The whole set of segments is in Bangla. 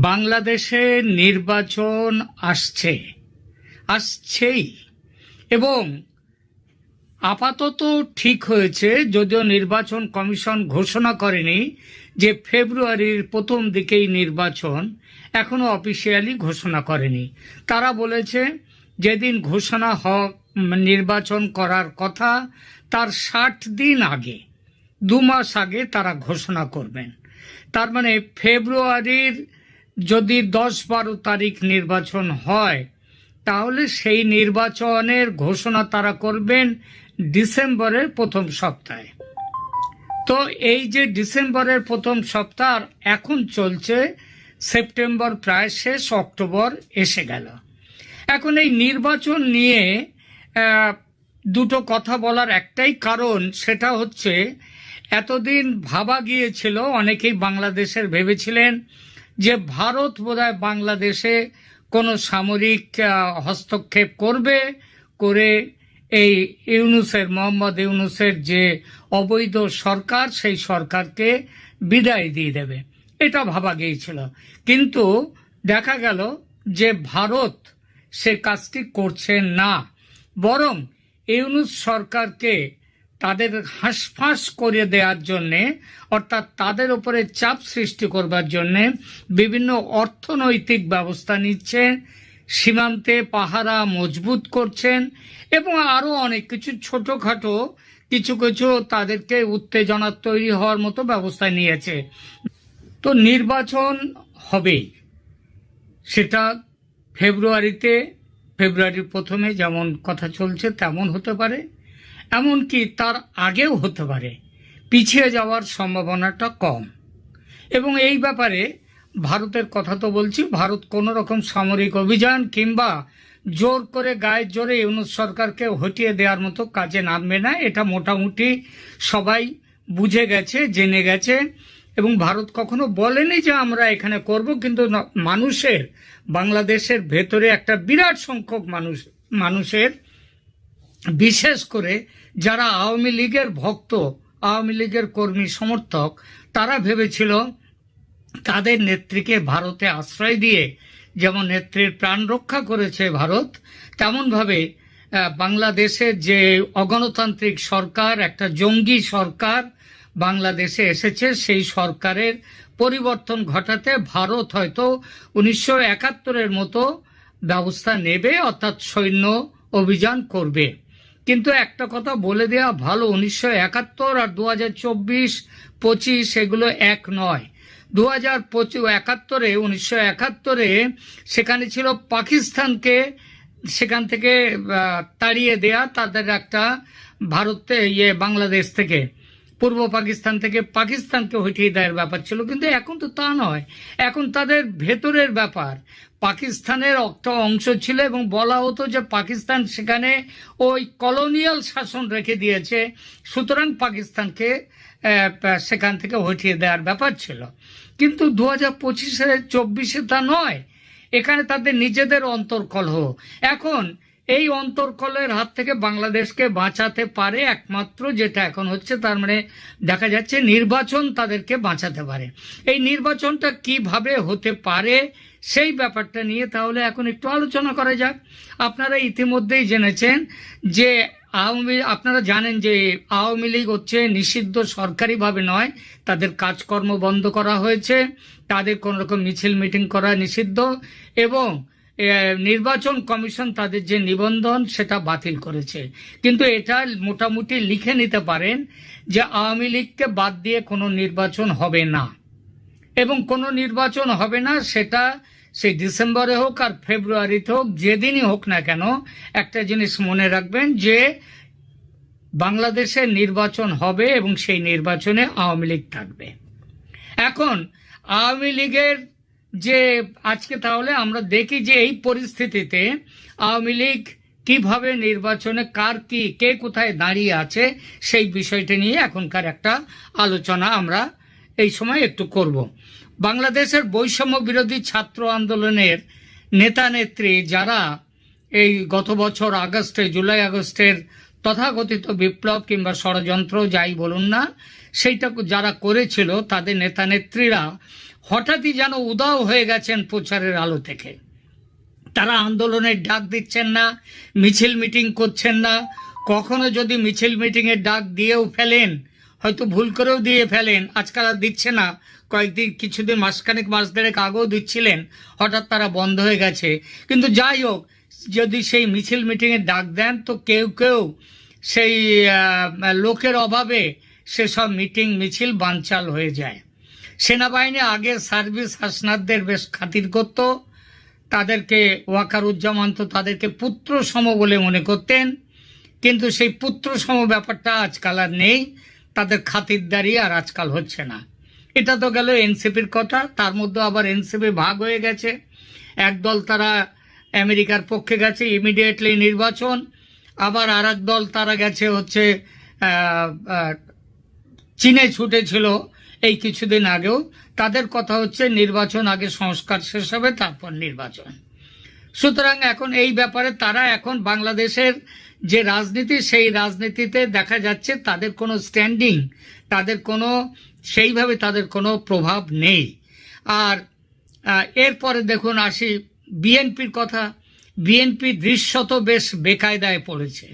বাংলাদেশে নির্বাচন আসছেই এবং আপাতত ঠিক হয়েছে, যদিও নির্বাচন কমিশন ঘোষণা করেনি যে ফেব্রুয়ারির প্রথম দিকেই নির্বাচন, এখনো অফিসিয়ালি ঘোষণা করেনি। তারা বলেছে যেদিন ঘোষণা নির্বাচন করার কথা তার ৬০ দিন আগে, ২ মাস আগে তারা ঘোষণা করবেন। তার মানে ফেব্রুয়ারির যদি ১০-১২ তারিখ নির্বাচন হয়, তাহলে সেই নির্বাচনের ঘোষণা তারা করবেন ডিসেম্বরের প্রথম সপ্তাহে। তো এই যে ডিসেম্বরের প্রথম সপ্তাহ এখন চলছে, সেপ্টেম্বর প্রায় শেষ, অক্টোবর এসে গেল। এখন এই নির্বাচন নিয়ে দুটো কথা বলার একটাই কারণ, সেটা হচ্ছে এতদিন ভাবা গিয়েছিল, অনেকেই বাংলাদেশের ভেবেছিলেন যে ভারত বোধহয় বাংলাদেশে কোনো সামরিক হস্তক্ষেপ করে এই মোহাম্মদ ইউনূসের যে অবৈধ সরকার, সেই সরকারকে বিদায় দিয়ে দেবে, এটা ভাবা গিয়েছিল। কিন্তু দেখা গেল যে ভারত সে কাজটি করছে না, বরং ইউনূস সরকারকে তাদের হাঁসফাঁস করে দেওয়ার জন্যে, অর্থাৎ তাদের উপরে চাপ সৃষ্টি করবার জন্যে বিভিন্ন অর্থনৈতিক ব্যবস্থা নিচ্ছেন, সীমান্তে পাহারা মজবুত করছেন এবং আরও অনেক কিছু ছোটোখাটো কিছু তাদেরকে উত্তেজনা তৈরি হওয়ার মতো ব্যবস্থা নিয়েছে। তো নির্বাচন হবেই, সেটা ফেব্রুয়ারির প্রথমে যেমন কথা চলছে তেমন হতে পারে, এমনকি তার আগেও হতে পারে, পিছিয়ে যাওয়ার সম্ভাবনাটা কম। এবং এই ব্যাপারে ভারতের কথা তো বলছি, ভারত কোনো রকম সামরিক অভিযান কিংবা জোর করে গায়ের জোরে ইউনূস সরকারকে হটিয়ে দেওয়ার মতো কাজে নামবে না, এটা মোটামুটি সবাই বুঝে গেছে, জেনে গেছে। এবং ভারত কখনো বলেনি যে আমরা এখানে করব, কিন্তু বাংলাদেশের ভেতরে একটা বিরাট সংখ্যক মানুষের, বিশেষ করে যারা আওয়ামী লীগের ভক্ত, আওয়ামী লীগের কর্মী সমর্থক, তারা ভেবেছিল তাদের নেত্রীকে ভারতে আশ্রয় দিয়ে যেমন নেত্রীর প্রাণ রক্ষা করেছে ভারত, তেমনভাবে বাংলাদেশের যে অগণতান্ত্রিক সরকার, একটা জঙ্গি সরকার বাংলাদেশে এসেছে, সেই সরকারের পরিবর্তন ঘটাতে ভারত হয়তো ১৯৭১-এর মতো ব্যবস্থা নেবে, অর্থাৎ সৈন্য অভিযান করবে। কিন্তু একটা কথা বলে দেওয়া ভালো, ১৯৭১ আর ২০২৪-২৫ এগুলো এক নয়। ১৯৭১-এ সেখানে ছিল পাকিস্তানকে সেখান থেকে তাড়িয়ে দেয়া, তাদের একটা বাংলাদেশ থেকে, পূর্ব পাকিস্তান থেকে পাকিস্তানকে হটিয়ে দেওয়ার ব্যাপার ছিল। কিন্তু এখন তো তা নয়, এখন তাদের ভেতরের ব্যাপার। পাকিস্তানের একটা অংশ ছিল এবং বলা হতো যে পাকিস্তান সেখানে ওই কলোনিয়াল শাসন রেখে দিয়েছে, সুতরাং পাকিস্তানকে সেখান থেকে হটিয়ে দেওয়ার ব্যাপার ছিল। কিন্তু ২০২৫-২৪-এ তা নয়, এখানে তাদের নিজেদের অন্তর্কলহ। এখন এই অন্তর্কলহের হাত থেকে বাংলাদেশকে বাঁচাতে পারে একমাত্র যেটা এখন হচ্ছে, তার মানে দেখা যাচ্ছে নির্বাচন তাদেরকে বাঁচাতে পারে। এই নির্বাচনটা কিভাবে হতে পারে সেই ব্যাপারটা নিয়ে তাহলে এখন একটু আলোচনা করা যাক। আপনারা ইতিমধ্যেই জেনেছেন যে আপনারা জানেন যে আওয়ামী লীগ হচ্ছে নিষিদ্ধ, সরকারিভাবে নয়, তাদের কাজকর্ম বন্ধ করা হয়েছে, তাদের কোনো রকম মিছিল মিটিং করা নিষিদ্ধ, এবং নির্বাচন কমিশন তাদের যে নিবন্ধন সেটা বাতিল করেছে। কিন্তু এটা মোটামুটি লিখে নিতে পারেন যে আওয়ামী লীগকে বাদ দিয়ে কোনো নির্বাচন হবে না, এবং কোনো নির্বাচন হবে না, সেটা সেই ডিসেম্বরে হোক আর ফেব্রুয়ারিতে হোক, যেদিনই হোক না কেন, একটা জিনিস মনে রাখবেন যে বাংলাদেশে নির্বাচন হবে এবং সেই নির্বাচনে আওয়ামী লীগ থাকবে। এখন আওয়ামী লীগের যে আজকে তাহলে আমরা দেখি যে এই পরিস্থিতিতে আওয়ামী লীগ কিভাবে নির্বাচনে কে কোথায় দাঁড়িয়ে আছে, সেই বিষয়টি নিয়ে এখনকার একটা আলোচনা আমরা এই সময় একটু করব। বাংলাদেশের বৈষম্য বিরোধী ছাত্র আন্দোলনের নেতা নেত্রী যারা এই গত বছর জুলাই আগস্টের তথাকথিত বিপ্লব কিংবা ষড়যন্ত্র যাই বলুন না, সেইটা যারা করেছিল, তাদের নেতা নেত্রীরা হঠাৎই যেন উদাও হয়ে গেছেন প্রচারের আলো থেকে। তারা আন্দোলনের ডাক দিচ্ছেন না, মিছিল মিটিং করছেন না। কখনো যদি মিছিল মিটিংয়ের ডাক দিয়েও ফেলেন, হয়তো ভুল করেও দিয়ে ফেলেন, আজকাল আর দিচ্ছে না, কয়েকদিন কিছুদিন মাসখানেক মাস দেড়েক আগেও দিচ্ছিলেন, হঠাৎ তারা বন্ধ হয়ে গেছে। কিন্তু যাই হোক, যদি সেই মিছিল মিটিংয়ের ডাক দেন তো কেউ কেউ সেই লোকের অভাবে সেসব মিটিং মিছিল বানচাল হয়ে যায়। সেনাবাহিনী আগে সার্ভিস হাসনাতদের বেশ খাতির করত, তাদেরকে ওয়াকারুজ্জামান তো তাদেরকে পুত্র সম বলে মনে করতেন, কিন্তু সেই পুত্র সম ব্যাপারটা আজকাল আর নেই, তাদের খাতিরদারি আর আজকাল হচ্ছে না। এটা তো গেল এনসিপির কথা। তার মধ্যে আবার এনসিপি ভাগ হয়ে গেছে, একদল তারা আমেরিকার পক্ষে গেছে ইমিডিয়েটলি নির্বাচন, আবার আর এক দল তারা গেছে হচ্ছে চীনে ছুটেছিল এই কিছুদিন আগেও। তাদের কথা হচ্ছে নির্বাচন আগে, সংস্কার শেষ হবে তারপর নির্বাচন। সুতরাং এখন এই ব্যাপারে তারা এখন বাংলাদেশের যে রাজনীতি, সেই রাজনীতিতে দেখা যাচ্ছে তাদের কোনো স্ট্যান্ডিং, তাদের কোনো সেইভাবে তাদের কোনো প্রভাব নেই। আর এরপরে দেখুন আসি বিএনপির কথা। বিএনপি দৃশ্যত বেশ বেকায়দায় পড়েছে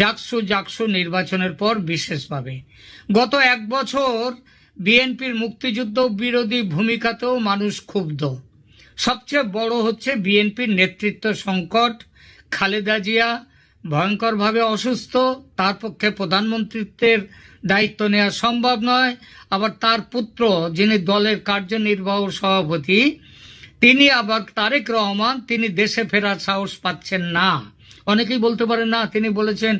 ডাকসু জাকসু নির্বাচনের পর বিশেষভাবে। গত এক বছর বিএনপির মুক্তিযুদ্ধ বিরোধী ভূমিকাতেও মানুষ ক্ষুব্ধ। সবচেয়ে বড় হচ্ছে বিএনপির নেতৃত্ব সংকট। খালেদা জিয়া ভয়ঙ্করভাবে অসুস্থ, তার পক্ষে প্রধানমন্ত্রীত্বের দায়িত্ব নেওয়া সম্ভব নয়। আবার তার পুত্র, যিনি দলের কার্যনির্বাহক সভাপতি, তিনি আবার তারেক রহমান, তিনি দেশে ফেরার সাহস পাচ্ছেন না। অনেকেই বলতে পারেন না, তিনি বলেছেন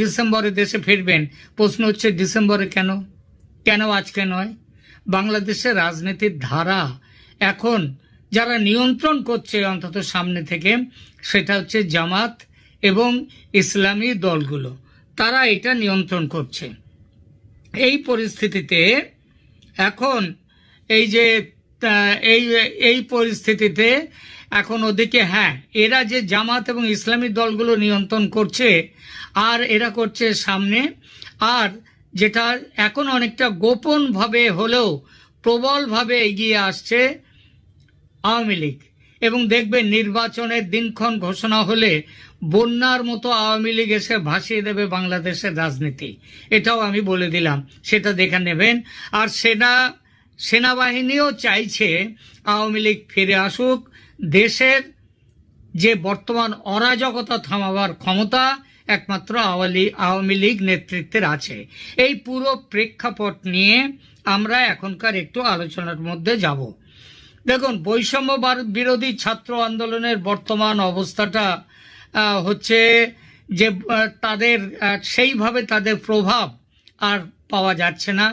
ডিসেম্বরে দেশে ফিরবেন। প্রশ্ন হচ্ছে ডিসেম্বরে কেন, কেন আজকে নয়? বাংলাদেশের রাজনীতির ধারা এখন যারা নিয়ন্ত্রণ করছে অন্তত সামনে থেকে, সেটা হচ্ছে জামাত এবং ইসলামী দলগুলো, তারা এটা নিয়ন্ত্রণ করছে। এই পরিস্থিতিতে এখন এই যে এই পরিস্থিতিতে এখন ওদিকে এরা যে জামাত এবং ইসলামী দলগুলো নিয়ন্ত্রণ করছে, আর এরা করছে সামনে, আর যেটা এখন অনেকটা গোপনভাবে হলেও প্রবলভাবে এগিয়ে আসছে আওয়ামী লীগ। এবং দেখবেন নির্বাচনের দিনক্ষণ ঘোষণা হলে বন্যার মতো আওয়ামী লীগ এসে ভাসিয়ে দেবে বাংলাদেশের রাজনীতি। এটাও আমি বলে দিলাম, সেটা দেখে নেবেন। আর সেনাবাহিনীও চাইছে আওয়ামী লীগ ফিরে আসুক। দেশের যে বর্তমান অরাজকতা থামাবার ক্ষমতা একমাত্র আওয়ামী লীগ নেতৃত্বের আছে। এই পুরো প্রেক্ষাপট নিয়ে আমরা এখনকার একটু আলোচনার মধ্যে যাব। দেখুন, বৈষম্য বিরোধী ছাত্র আন্দোলনের বর্তমান অবস্থাটা হচ্ছে যে তাদের সেইভাবে তাদের প্রভাব আর পাওয়া যাচ্ছে না।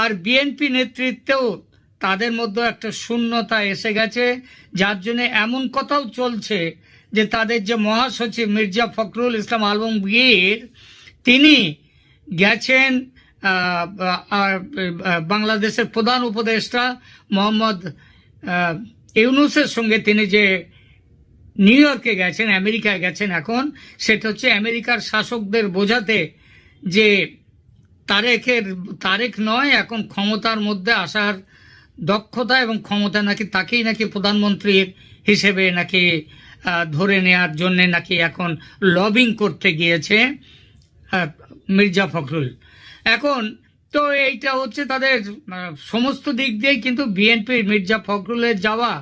আর বিএনপি নেতৃত্বেও তাদের মধ্যে একটা শূন্যতা এসে গেছে, যার জন্য এমন কথাও চলছে যে তাদের যে মহাসচিব মির্জা ফখরুল ইসলাম আলমগীর, তিনি গেছেন বাংলাদেশের প্রধান উপদেষ্টা মোহাম্মদ ইউনূসের সঙ্গে, তিনি যে নিউ ইয়র্কে গেছেন, আমেরিকায় গেছেন এখন, সেটা হচ্ছে আমেরিকার শাসকদের বোঝাতে যে তারেক নয়, এখন ক্ষমতার মধ্যে আসার দক্ষতা এবং ক্ষমতা নাকি তাকেই নাকি প্রধানমন্ত্রীর হিসেবে নাকি ধরে নেয়ার জন্য নাকি এখন লবিং করতে গিয়েছে মির্জা ফখরুল। এখন তো এইটা হচ্ছে তাদের সমস্ত দিক দিয়ে, কিন্তু বিএনপির মির্জা ফখরুলের যাওয়া,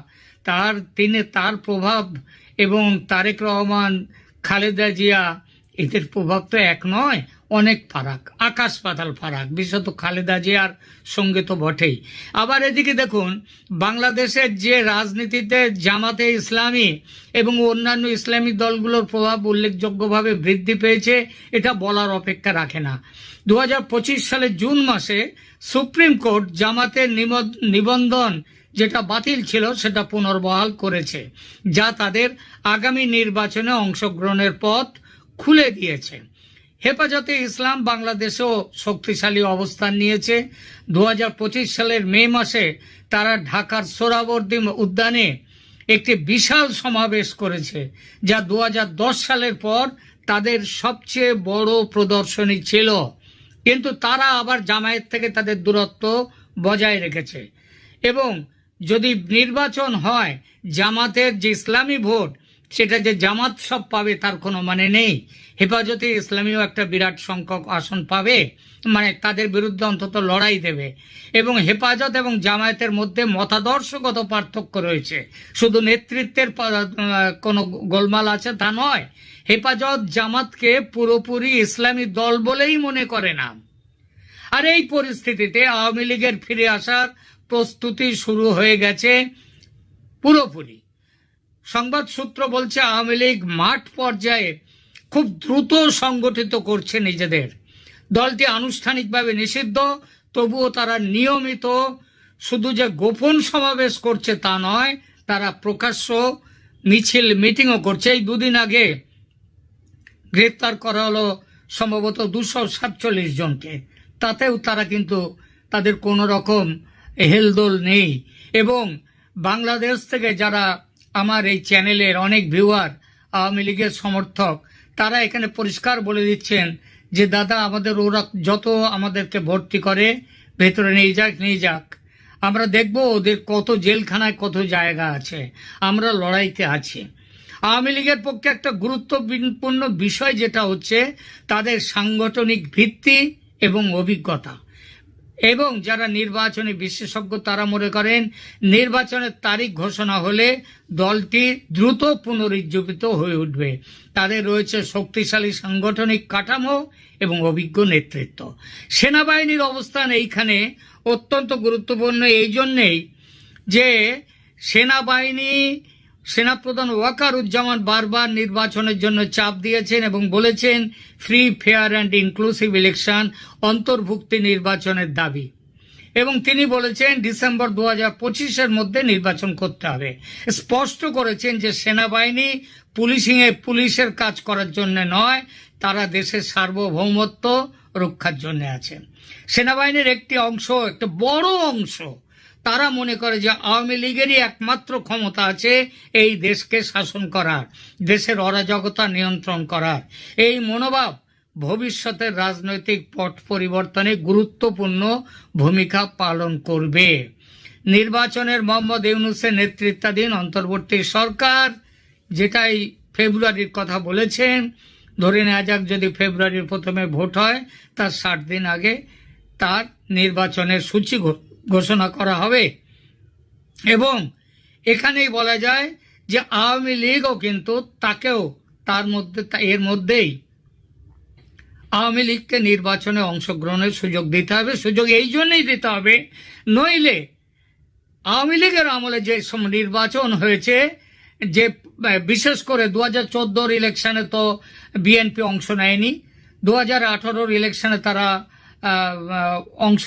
তার প্রভাব এবং তারেক রহমান, খালেদা জিয়া, এদের প্রভাব তো এক নয়, অনেক ফারাক, আকাশ পাতাল ফারাক, বিশেষত খালেদা জিয়ার সঙ্গে তো বটেই। আবার এদিকে দেখুন, বাংলাদেশের যে রাজনীতিতে জামাতে ইসলামী এবং অন্যান্য ইসলামী দলগুলোর প্রভাব উল্লেখযোগ্যভাবে বৃদ্ধি পেয়েছে, এটা বলার অপেক্ষা রাখে না। 2025 সালের জুন মাসে সুপ্রিম কোর্ট জামাতের নিবন্ধন যেটা বাতিল ছিল সেটা পুনর্বহাল করেছে, যা তাদের আগামী নির্বাচনে অংশগ্রহণের পথ খুলে দিয়েছে। হেফাজতে ইসলাম বাংলাদেশেও শক্তিশালী অবস্থান নিয়েছে। 2025 সালের মে মাসে তারা ঢাকার সোহরাওয়ার্দী উদ্যানে একটি বিশাল সমাবেশ করেছে, যা 2010 সালের পর তাদের সবচেয়ে বড় প্রদর্শনী ছিল। কিন্তু তারা আবার জামায়াত থেকে তাদের দূরত্ব বজায় রেখেছে এবং যদি নির্বাচন হয় জামাতের যে ইসলামী ভোট সেটা যে জামাত সব পাবে তার কোনো মানে নেই। হেফাজতে ইসলামীও একটা বিরাট সংখ্যক আসন পাবে, মানে তাদের বিরুদ্ধে অন্তত লড়াই দেবে। এবং হেফাজত এবং জামায়াতের মধ্যে মতাদর্শগত পার্থক্য রয়েছে, শুধু নেতৃত্বের কোনো গোলমাল আছে তা নয়। হেফাজত জামাতকে পুরোপুরি ইসলামী দল বলেই মনে করে না। আর এই পরিস্থিতিতে আওয়ামী লীগের ফিরে আসার প্রস্তুতি শুরু হয়ে গেছে পুরোপুরি। সংবাদ সূত্র বলছে আওয়ামী লীগ মাঠ পর্যায়ে খুব দ্রুত সংগঠিত করছে নিজেদের। দলটি আনুষ্ঠানিকভাবে নিষিদ্ধ, তবুও তারা নিয়মিত শুধু যে গোপন সমাবেশ করছে তা নয়, তারা প্রকাশ্য মিছিল মিটিংও করছে। এই দুদিন আগে গ্রেপ্তার করা হলো সম্ভবত 247 জনকে, তাতেও তারা কিন্তু তাদের কোনো রকম হেলদোল নেই। এবং বাংলাদেশ থেকে যারা আমার এই চ্যানেলের অনেক ভিউয়ার আওয়ামী লীগের সমর্থক, তারা এখানে পরিষ্কার বলে দিচ্ছেন যে দাদা আমাদের ওরা যত আমাদেরকে ভর্তি করে ভেতরে নিয়ে যাক, আমরা দেখব ওদের কত জেলখানায় কত জায়গা আছে, আমরা লড়াইতে আছি। আওয়ামী লীগের পক্ষে একটা গুরুত্বপূর্ণ বিষয় যেটা হচ্ছে তাদের সাংগঠনিক ভিত্তি এবং অভিজ্ঞতা। এবং যারা নির্বাচনী বিশেষজ্ঞ তারা মনে করেন নির্বাচনের তারিখ ঘোষণা হলে দলটি দ্রুত পুনরুজ্জীবিত হয়ে উঠবে। তাদের রয়েছে শক্তিশালী সাংগঠনিক কাঠামো এবং অভিজ্ঞ নেতৃত্ব। সেনাবাহিনীর অবস্থান এইখানে অত্যন্ত গুরুত্বপূর্ণ এই জন্যেই যে সেনাপ্রধান ওয়াকারুজ্জামান বারবার নির্বাচনের জন্য চাপ দিয়েছেন এবং বলেছেন free, fair and inclusive election, অন্তর্ভুক্তি নির্বাচনের দাবি। এবং তিনি বলেছেন ডিসেম্বর 2025-এর মধ্যে নির্বাচন করতে হবে। স্পষ্ট করেছেন যে সেনাবাহিনী পুলিশের কাজ করার জন্য নয়, তারা দেশের সার্বভৌমত্ব রক্ষার জন্য আছে। সেনাবাহিনীর একটি অংশ, একটা বড় অংশ, তারা মনে করে যে আওয়ামী লীগেরই একমাত্র ক্ষমতা আছে এই দেশকে শাসন করার, দেশের অরাজকতা নিয়ন্ত্রণ করার। এই মনোভাব ভবিষ্যতের রাজনৈতিক পট পরিবর্তনে গুরুত্বপূর্ণ ভূমিকা পালন করবে। নির্বাচনের মোহাম্মদ ইউনূসের নেতৃত্বাধীন অন্তর্বর্তী সরকার, যেটাই ফেব্রুয়ারির কথা বলেছেন, ধরে নেওয়া যাক যদি ফেব্রুয়ারির প্রথমে ভোট হয় তার 60 দিন আগে তার নির্বাচনের সূচি ঘোষণা করা হবে। এবং এখানেই বলা যায় যে আওয়ামী লীগও কিন্তু এর মধ্যেই আওয়ামী লীগকে নির্বাচনে অংশগ্রহণের সুযোগ দিতে হবে। সুযোগ এই জন্যই দিতে হবে, নইলে আওয়ামী লীগের আমলে যে নির্বাচন হয়েছে, যে বিশেষ করে 2014 ইলেকশনে তো বিএনপি অংশ নেয়নি, 2018 ইলেকশনে তারা অংশ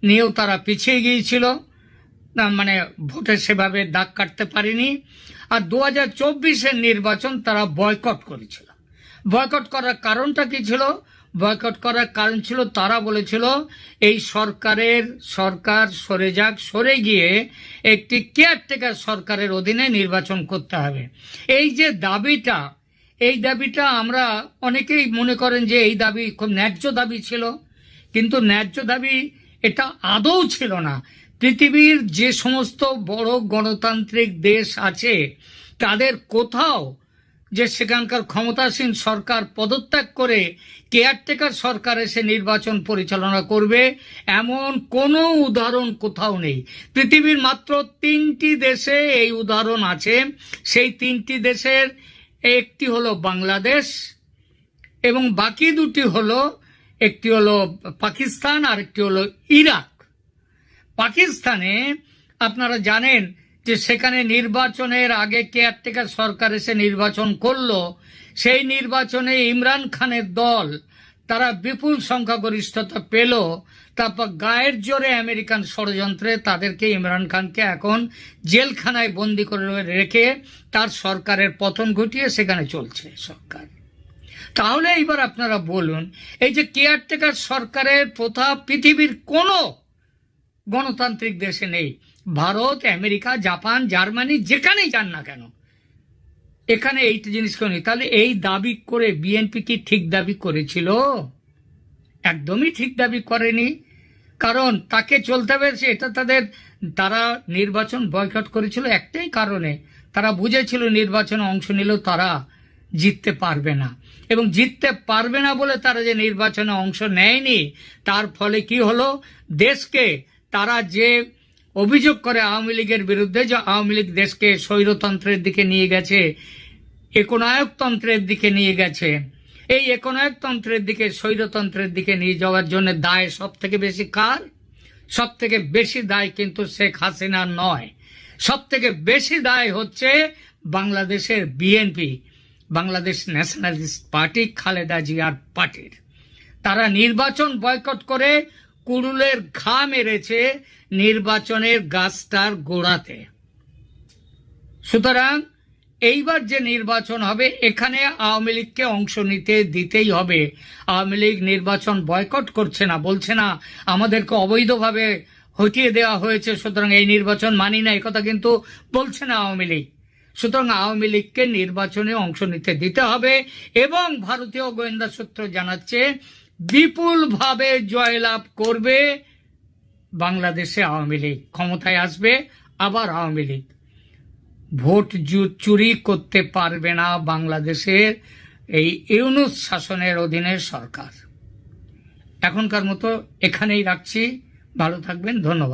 নিয়েও তারা পিছিয়ে গিয়েছিল, মানে ভোটে সেভাবে দাগ কাটতে পারেনি। আর 2024-এর নির্বাচন তারা বয়কট করেছিল। বয়কট করার কারণটা কি ছিল? বয়কট করার কারণ ছিল তারা বলেছিল এই সরকার সরে গিয়ে একটি কেয়ারটেকার সরকারের অধীনে নির্বাচন করতে হবে। এই যে এই দাবিটা আমরা অনেকেই মনে করেন যে এই দাবি খুব ন্যায্য দাবি ছিল, কিন্তু ন্যায্য দাবি এটা আদৌ ছিল না। পৃথিবীর যে সমস্ত বড় গণতান্ত্রিক দেশ আছে তাদের কোথাও যে সেখানকার ক্ষমতাসীন সরকার পদত্যাগ করে কেয়ারটেকার সরকার এসে নির্বাচন পরিচালনা করবে এমন কোনো উদাহরণ কোথাও নেই। পৃথিবীর মাত্র 3টি দেশে এই উদাহরণ আছে। সেই 3টি দেশের একটি হলো বাংলাদেশ এবং বাকি দুটি হলো, একটি হলো পাকিস্তান আর একটি হলো ইরাক। পাকিস্তানে আপনারা জানেন যে সেখানে নির্বাচনের আগে কেয়ারটেকার সরকার এসে নির্বাচন করলো। সেই নির্বাচনে ইমরান খানের দল তারা বিপুল সংখ্যাগরিষ্ঠতা পেল। তারপর গায়ের জোরে আমেরিকান ষড়যন্ত্রে তাদেরকে, ইমরান খানকে এখন জেলখানায় বন্দি করে রেখে তার সরকারের পতন ঘটিয়ে সেখানে চলছে সরকার। তাহলে এইবার আপনারা বলুন, এই যে কেয়ারটেকার সরকারের প্রথা পৃথিবীর কোনো গণতান্ত্রিক দেশে নেই। ভারত, আমেরিকা, জাপান, জার্মানি, যেখানেই যান না কেন এখানে এই জিনিস নেই। তাহলে এই দাবি করে বিএনপি কি ঠিক দাবি করেছিল? একদমই ঠিক দাবি করেনি। কারণ তাকে চলতে হবে, এটা তারা নির্বাচন বয়কট করেছিল একটাই কারণে, তারা বুঝেছিল নির্বাচনে অংশ নিলেও তারা জিততে পারবে না, এবং জিততে পারবে না বলে তারা যে নির্বাচনে অংশ নেয়নি, তার ফলে কি হলো, দেশকে তারা যে অভিযোগ করে আওয়ামী লীগের বিরুদ্ধে, যে আওয়ামী লীগ দেশকে স্বৈরতন্ত্রের দিকে নিয়ে গেছে, একনায়কতন্ত্রের দিকে নিয়ে গেছে, এই একনায়কতন্ত্রের দিকে, স্বৈরতন্ত্রের দিকে নিয়ে যাওয়ার জন্য দায় সব থেকে বেশি কার? সব থেকে বেশি দায় কিন্তু শেখ হাসিনার নয়, সব থেকে বেশি দায় হচ্ছে বাংলাদেশের BNP, Bangladesh nationalist party, Khaleda জিয়ার পার্টির। তারা নির্বাচন বয়কট করে কুড়ুলের ঘা মেরেছে নির্বাচনের গাছটার গোড়াতে। সুতরাং এইবার যে নির্বাচন হবে, এখানে আওয়ামী লীগকে অংশ নিতে দিতেই হবে। আওয়ামী লীগ নির্বাচন বয়কট করছে না, বলছে না আমাদেরকে অবৈধভাবে হটিয়ে দেওয়া হয়েছে, সুতরাং এই নির্বাচন মানি না, একথা কিন্তু বলছে না আওয়ামী লীগ। সুতরাং আওয়ামী লীগকে নির্বাচনে অংশ নিতে দিতে হবে, এবং ভারতীয় গোয়েন্দা সূত্র জানাচ্ছে বিপুলভাবে জয়লাভ করবে বাংলাদেশে আওয়ামী লীগ, ক্ষমতায় আসবে আবার আওয়ামী লীগ। ভোট চুরি করতে পারবে না বাংলাদেশের এই ইউনূস শাসনের অধীনের সরকার। এখনকার মতো এখানেই রাখছি, ভালো থাকবেন, ধন্যবাদ।